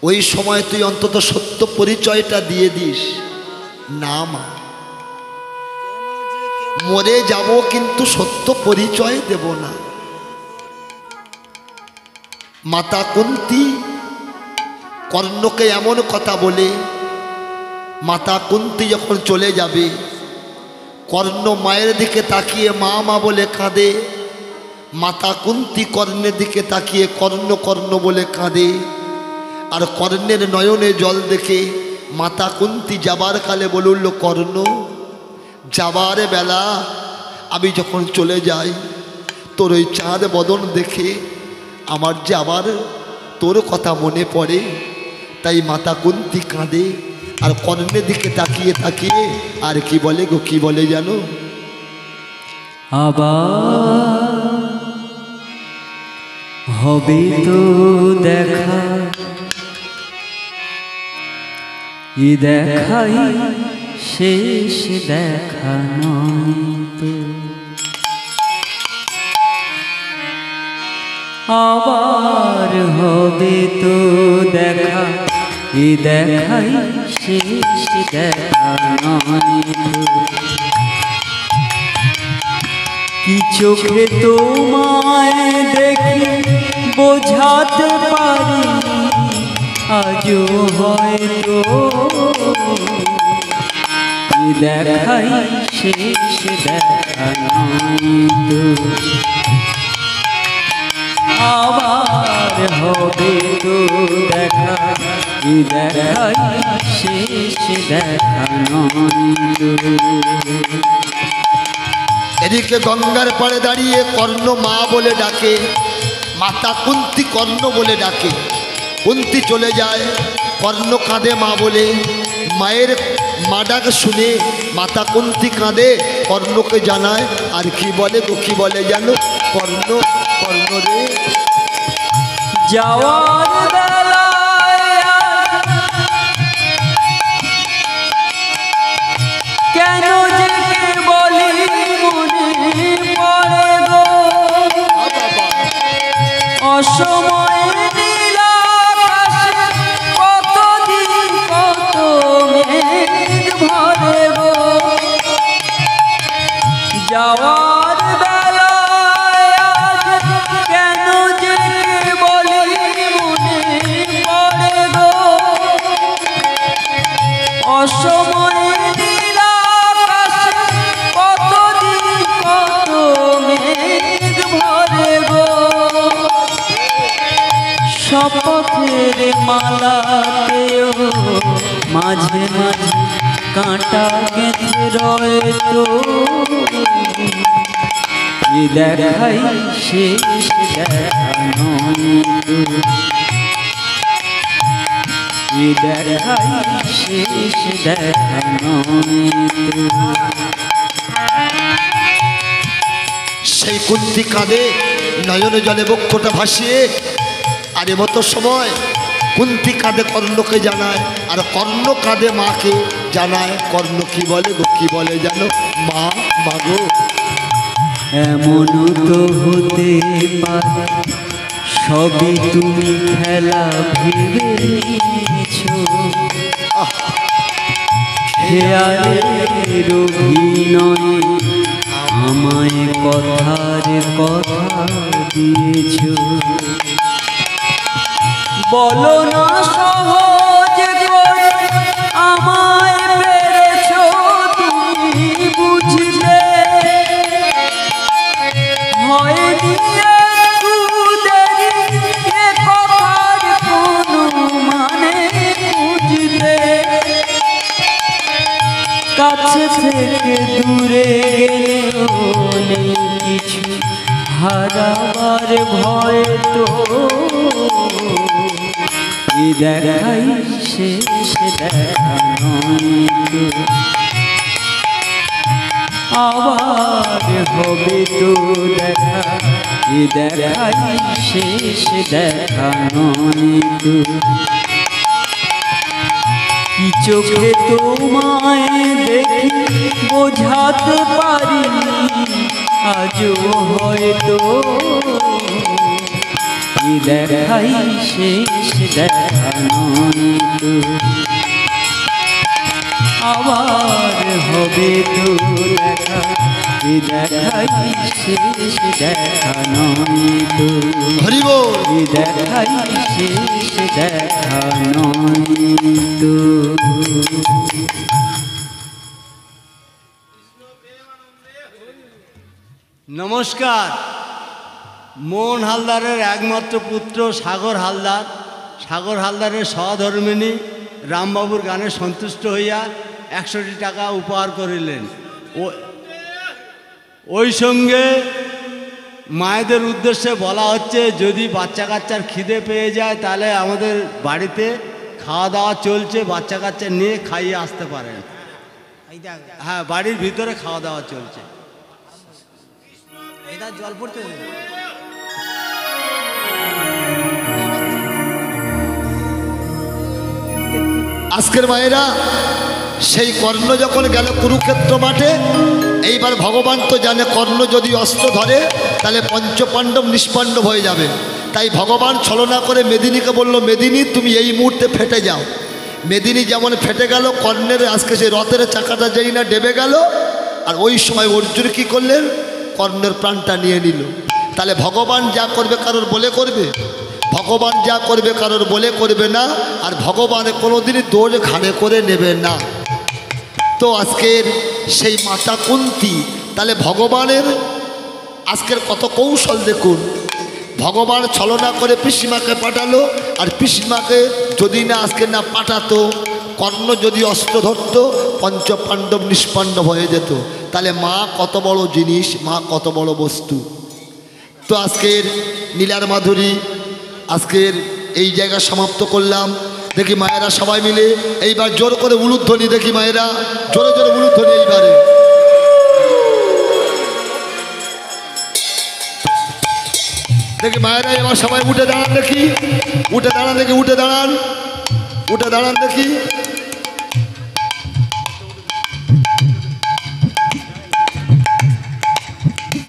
ওই সময় তুই অন্তত সত্য পরিচয়টা দিয়ে দিস। না মা, মরে যাব কিন্তু সত্য পরিচয় দেব না। মাতা কুন্তী কর্ণকে এমন কথা বলে, মাতা কুন্তী যখন চলে যাবে, কর্ণ মায়ের দিকে তাকিয়ে মা মা বলে কাঁদে, মাতা কুন্তী কর্ণের দিকে তাকিয়ে কর্ণ কর্ণ বলে কাঁদে। আর কর্ণের নয়নে জল দেখে মাতা কুন্তী যাবার কালে বলল, কর্ণ যাবার বেলা আমি যখন চলে যাই, তোর ওই চাঁদ বদন দেখে আমার যে আবার তোর কথা মনে পড়ে, তাই মাতা কুন্তী কাঁদে। আর কর্ণের দিকে তাকিয়ে তাকিয়ে আর কি বলে গো, কি বলে জানো? আবার হবে তো দেখা, ই দেখাই শেষ দেখা নয় তো, আবার হবে তো দেখা, ই দেখাই শেষ দেখা নয় তো। কি চোখে তোমায় দেখি বোঝাতে পারি, আজও হয়তো কি দেখাই শেষ দেখা নয় তো, আবার হবে তো দেখা, কি দেখাই শেষ দেখা নয় তো। এদিকে গঙ্গার পাড়ে দাঁড়িয়ে কর্ণ মা বলে ডাকে, মাতা কুন্তী কর্ণ বলে ডাকে। কুন্তী চলে যায়, কর্ণ কাঁদে মা বলে। মায়ের মা ডাক শুনে মাতা কুন্তী কাঁদে, কর্ণকে জানায়। আর কি বলে গো, কি বলে জানো? কর্ণ কর্ণ রে, যাওয়ার বেলায় কেন যে বলি মনে পড়ে গো, অসময়ে নীলাকাশে কতদিন কত মেঘ ভরে গো। যাওয়ার বেলায় কেন যে বলি মনে পড়ে গো, অসময়ে নীলাকাশে কতদিন কত মেঘ ভরে গো। শপথের মালাতেও মাঝে মাঝে কাঁটা গেঁথে রয়ে তো, কি দেখাই শেষ দেখা নয় তো, কি দেখাই শেষ দেখা নয় তো। সেই কুন্তী কাঁদে, নয়নে জলে বক্ষটা ভাসিয়ে। আর মতো সময় কুন্তী কাঁদে কর্ণকে জানায়, আর কর্ণ কাঁদে মাকে জানায়। কর্ণ কি বলে গো, কি বলে জানো? মা মাগো, এমন তো হতে পারে সবই তুমি খেলা ভেবে নিয়েছো, খেয়ালের অভিনয়ে আমায় কথার কথা দিয়েছো। বলো না সহজ করে আমায় পেরেছো তুমি বুঝলে, হয়নি একটু দেরি এ কথার কোনো মানে বুঝলে। কাছে থেকে দূরে গেলেও নেই কিছু হারাবার ভয় তো এ দেখাই শেষ দেখা নয় তো আবার হবে তো দেখা এ দেখাই শেষ দেখা নয় তো কি চোখে তোমায় দেখি বোঝাতে পারিনি আজও হয়তো এ দেখাই শেষ দেখা নয় তো আবার হবে তো দেখা এ দেখাই শেষ দেখা নয় তো হরি বল। এ দেখাই শেষ দেখা নয় তো নমস্কার। মোহন হালদারের একমাত্র পুত্র সাগর হালদার, সাগর হালদারের সহধর্মিণী রামবাবুর গানে সন্তুষ্ট হইয়া 100টি টাকা উপহার করিলেন। ওই সঙ্গে মায়েদের উদ্দেশ্যে বলা হচ্ছে যদি বাচ্চা কাচ্চার খিদে পেয়ে যায় তাহলে আমাদের বাড়িতে খাওয়া দাওয়া চলছে, বাচ্চা কাচ্চা নিয়ে খাইয়ে আসতে পারেন। হ্যাঁ, বাড়ির ভিতরে খাওয়া দাওয়া চলছে। জল পড়তে আজকের মায়েরা সেই কর্ণ যখন গেল কুরুক্ষেত্র মাঠে, এইবার ভগবান তো জানে কর্ণ যদি অস্ত্র ধরে তাহলে পঞ্চপাণ্ডব নিষ্পাণ্ডব হয়ে যাবে। তাই ভগবান ছলনা করে মেদিনীকে বলল, মেদিনী তুমি এই মুহূর্তে ফেটে যাও। মেদিনী যেমন ফেটে গেল, কর্ণের আজকে সেই রথের চাকাটা যেই না ডেবে গেল, আর ওই সময় অর্জুন কী করলেন, কর্ণের প্রাণটা নিয়ে নিল। তাহলে ভগবান যা করবে কারোর বলে করবে, ভগবান যা করবে কারোর বলে করবে না, আর ভগবান কোনোদিনই দোষ ঘাড়ে করে নেবে না। তো আজকের সেই মাতা কুন্তী, তাহলে ভগবানের আজকের কত কৌশল দেখুন। ভগবান ছলনা করে পিসিমাকে পাঠালো, আর পিসিমাকে যদি না আজকে না পাঠাতো, কর্ণ যদি অস্ত্র ধরত, পঞ্চপাণ্ডব নিষ্পাণ্ডব হয়ে যেত। তাহলে মা কত বড় জিনিস, মা কত বড় বস্তু। তো আজকের নীলার মাধুরী আজকের এই জায়গা সমাপ্ত করলাম। দেখি মায়েরা সবাই মিলে এইবার জোর করে উলুধ্বনি, দেখি মায়েরা জোরে জোরে উলুধ্বনি এইবারে। দেখি মায়েরা এবার সবাই উঠে দাঁড়ান, দেখি উঠে দাঁড়ান, দেখি উঠে দাঁড়ান, উঠে দাঁড়ান দেখি।